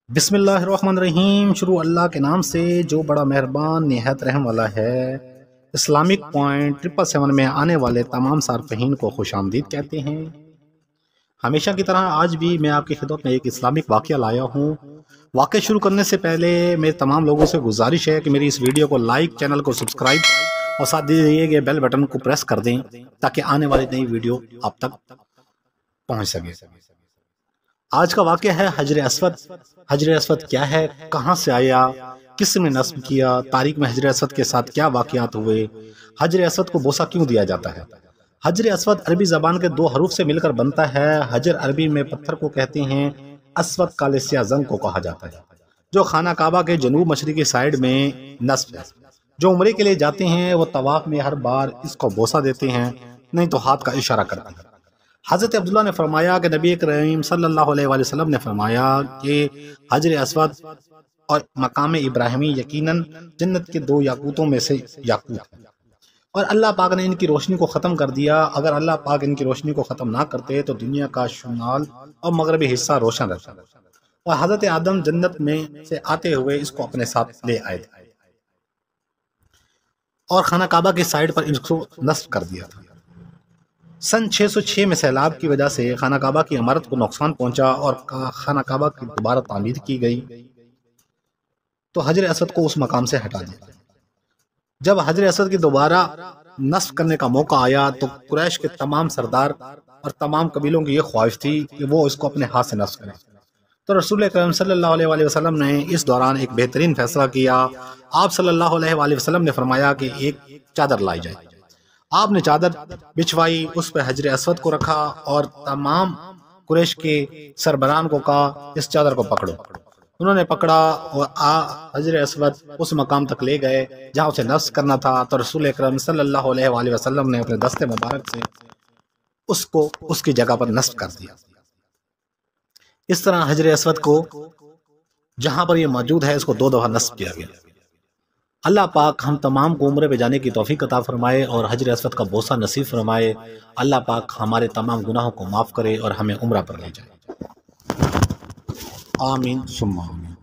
بسم اللہ الرحمن الرحیم۔ شروع اللہ کے نام سے جو بڑا مہربان نہایت رحم والا ہے۔ اسلامک پوائنٹ 777 میں آنے والے تمام صارفین کو خوش آمدید کہتے ہیں۔ ہمیشہ کی طرح آج بھی میں آپ کی خدمت میں ایک اسلامک واقعہ لایا ہوں۔ واقعہ شروع کرنے سے پہلے میرے تمام لوگوں سے گزارش ہے کہ میری اس ویڈیو کو لائک، چینل کو سبسکرائب اور ساتھ دیے گئے بیل بٹن کو پریس کر دیں تاکہ آنے والی نئی ویڈیو آپ تک پہنچ سکے۔ آج کا واقعہ ہے حجر اسود۔ حجر اسود کیا ہے، کہاں سے آیا، کس نے نصب کیا، تاریخ میں حجر اسود کے ساتھ کیا واقعات ہوئے، حجر اسود کو بوسہ کیوں دیا جاتا ہے۔ حجر اسود عربی زبان کے 2 حروف سے مل کر بنتا ہے۔ حجر عربی میں پتھر کو کہتے ہیں، اسود کالے سیاہ زنگ کو کہا جاتا ہے، جو خانہ کعبہ کے جنوب مشرقی سائیڈ میں نصب ہے۔ جو عمرے کے لیے جاتے ہیں وہ طواف میں ہر بار اس کو بوسہ دیتے ہیں، نہیں تو ہاتھ کا اشارہ کرتے ہیں۔ حضرت عبداللہ نے فرمایا کہ نبی کریم صلی اللہ علیہ وآلہ وسلم نے فرمایا کہ حجر اسود اور مقام ابراہیمی یقیناً جنت کے 2 یاقوتوں میں سے یاقوت ہے، اور اللہ پاک نے ان کی روشنی کو ختم کر دیا۔ اگر اللہ پاک ان کی روشنی کو ختم نہ کرتے تو دنیا کا شمال اور مغربی حصہ روشن رہتا، اور حضرت آدم جنت میں سے آتے ہوئے اس کو اپنے ساتھ لے آئے تھے اور خانہ کعبہ کی سائیڈ پر اس کو نصب کر دیا تھا۔ سن 606 میں سیلاب کی وجہ سے خانہ کعبہ کی عمارت کو نقصان پہنچا اور خانہ کعبہ کی دوبارہ تعمیر کی گئی، تو حجر اسود کو اس مقام سے ہٹا دیا۔ جب حجر اسود کی دوبارہ نصب کرنے کا موقع آیا تو قریش کے تمام سردار اور تمام قبیلوں کی یہ خواہش تھی کہ وہ اس کو اپنے ہاتھ سے نصب کریں، تو رسول کریم صلی اللہ علیہ وآلہ وسلم نے اس دوران ایک بہترین فیصلہ کیا۔ آپ صلی اللہ علیہ وآلہ وسلم نے فرمایا کہ ایک چادر لائی جائے۔ آپ نے چادر بچھوائی، اس پہ حجر اسود کو رکھا اور تمام قریش کے سربراہان کو کہا اس چادر کو پکڑو۔ انہوں نے پکڑا اور حجر اسود اس مقام تک لے گئے جہاں اسے نصب کرنا تھا، تو رسول اکرم صلی اللہ علیہ وآلہ وسلم نے اپنے دست مبارک سے اس کو اس کی جگہ پر نصب کر دیا۔ اس طرح حجر اسود کو جہاں پر یہ موجود ہے اس کو 2 دفعہ نصب کیا گیا۔ اللہ پاک ہم تمام کو عمرے پہ جانے کی توفیق عطا فرمائے اور حجر اسود کا بوسہ نصیب فرمائے۔ اللہ پاک ہمارے تمام گناہوں کو معاف کرے اور ہمیں عمرہ پر لے جائے۔ آمین ثم آمین۔